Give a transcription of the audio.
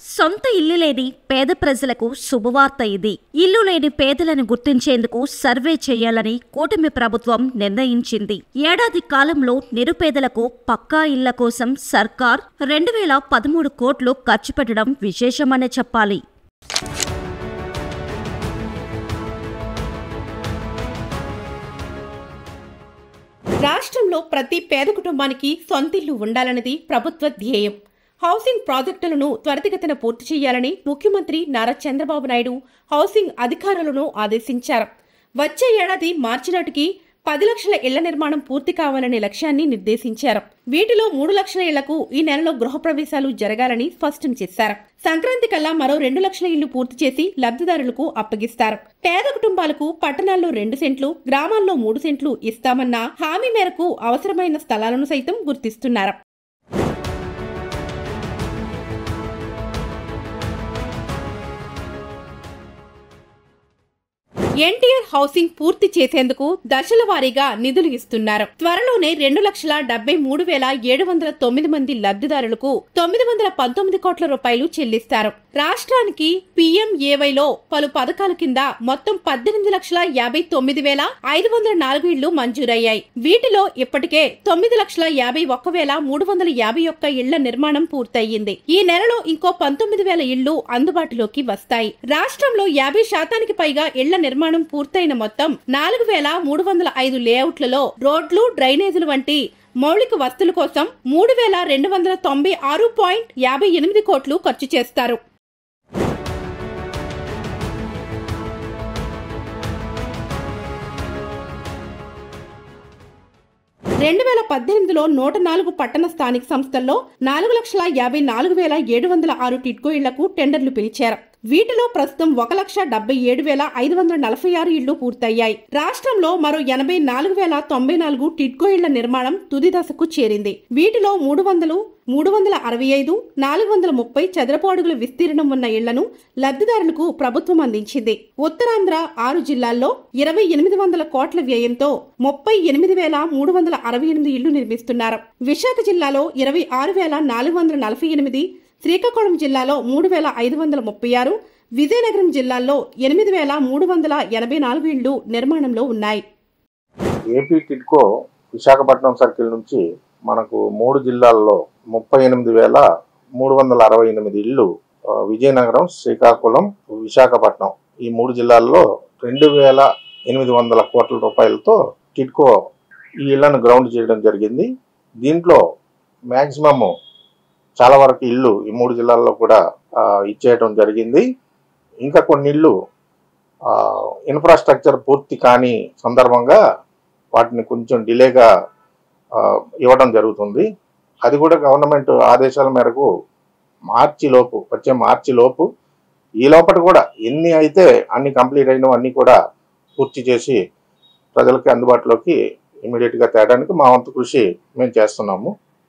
సొంత ఇల్లు లేని పేద ప్రజలకు శుభవార్త ఇది. ఇల్లు లేని పేదలను గుర్తించేందుకు సర్వే చేయాలని కూటమి ప్రభుత్వం నిర్ణయించింది. ఏడాది కాలంలో నిరుపేదలకు పక్కా ఇళ్ల కోసం సర్కార్ 2013 కోట్లు ఖర్చు పెట్టడం విశేషమనే చెప్పాలి. రాష్ట్రంలో ప్రతి పేద కుటుంబానికి సొంతిల్లు ఉండాలన్నది ప్రభుత్వ ధ్యేయం. హౌసింగ్ ప్రాజెక్టులను త్వరితగతిన పూర్తి చేయాలని ముఖ్యమంత్రి నారా చంద్రబాబు నాయుడు హౌసింగ్ అధికారులను ఆదేశించారు. వచ్చే ఏడాది మార్చి నాటికి 10 లక్షల ఇళ్ల నిర్మాణం పూర్తి కావాలనే లక్ష్యాన్ని నిర్దేశించారు. వీటిలో 3 లక్షల ఇళ్లకు ఈ నెలలో గృహప్రవేశాలు జరగాలని స్పష్టం చేశారు. సంక్రాంతి కల్లా మరో 2 లక్షల ఇళ్లు పూర్తి చేసి లబ్ధిదారులకు అప్పగిస్తారు. పేద కుటుంబాలకు పట్టణాల్లో 2 సెంట్లు, గ్రామాల్లో 3 సెంట్లు ఇస్తామన్న హామీ మేరకు అవసరమైన స్థలాలను సైతం గుర్తిస్తున్నారు. ఎన్టీఆర్ హౌసింగ్ పూర్తి చేసేందుకు దశల వారీగా నిధులు ఇస్తున్నారు. త్వరలోనే 2,73,709 మంది లబ్ధిదారులకు 919 కోట్ల రూపాయలు చెల్లిస్తారు. రాష్ట్రానికి PMAYలో పలు పథకాల కింద మొత్తం 18,59,504 ఇళ్లు మంజూరయ్యాయి. వీటిలో ఇప్పటికే 9,51,351 ఇళ్ల నిర్మాణం పూర్తయింది. ఈ నెలలో ఇంకో 19,000 ఇళ్లు అందుబాటులోకి వస్తాయి. రాష్ట్రంలో 50% పైగా ఇళ్ల నిర్మాణం పూర్తయిన మొత్తం 4,305 లేఅవుట్లలో రోడ్లు, డ్రైనేజీలు వంటి మౌలిక వస్తువుల కోసం 3,296.58 కోట్లు ఖర్చు చేస్తారు. 2018లో 104 పట్టణ స్థానిక సంస్థల్లో 4,54,706 టిడ్కో ఇళ్లకు టెండర్లు పిలిచారు. వీటిలో ప్రస్తుతం 1,77,546 ఇళ్లు పూర్తయ్యాయి. రాష్ట్రంలో మరో 84,094 టిడ్కో ఇళ్ల నిర్మాణం తుది దశకు చేరింది. వీటిలో 300, 365, 430 చదరపు అడుగుల విస్తీర్ణం ఉన్న ఇళ్లను లబ్ధిదారులకు ప్రభుత్వం అందించింది. ఉత్తరాంధ్ర 6 జిల్లాల్లో 2,800 కోట్ల వ్యయంతో 38,368 ఇళ్లు నిర్మిస్తున్నారు. విశాఖ జిల్లాలో 26,448, శ్రీకాకుళం జిల్లాలో 3,536, విజయనగరం జిల్లాల్లో 8,384 ఇళ్లు నిర్మాణంలో ఉన్నాయి. ఏపీ టిడ్కో విశాఖపట్నం సర్కిల్ నుంచి మనకు 3 జిల్లాల్లో 38,368 ఇళ్లు, విజయనగరం, శ్రీకాకుళం, విశాఖపట్నం ఈ 3 జిల్లాల్లో 2,800 కోట్ల రూపాయలతో టిడ్కో ఈ ఇళ్లను గ్రౌండ్ చేయడం జరిగింది. దీంట్లో మ్యాక్సిమమ్ చాలా వరకు ఇళ్ళు ఈ 3 జిల్లాల్లో కూడా ఇచ్చేయడం జరిగింది. ఇంకా కొన్ని ఇళ్ళు ఇన్ఫ్రాస్ట్రక్చర్ పూర్తి కాని సందర్భంగా వాటిని కొంచెం డిలేగా ఇవ్వడం జరుగుతుంది. అది కూడా గవర్నమెంట్ ఆదేశాల మేరకు వచ్చే మార్చి లోపు ఈ లోపల కూడా ఎన్ని అయితే అన్ని కంప్లీట్ అయినవి అన్ని కూడా పూర్తి చేసి ప్రజలకి అందుబాటులోకి ఇమీడియట్గా తేడానికి మా వంతు కృషి మేము చేస్తున్నాము.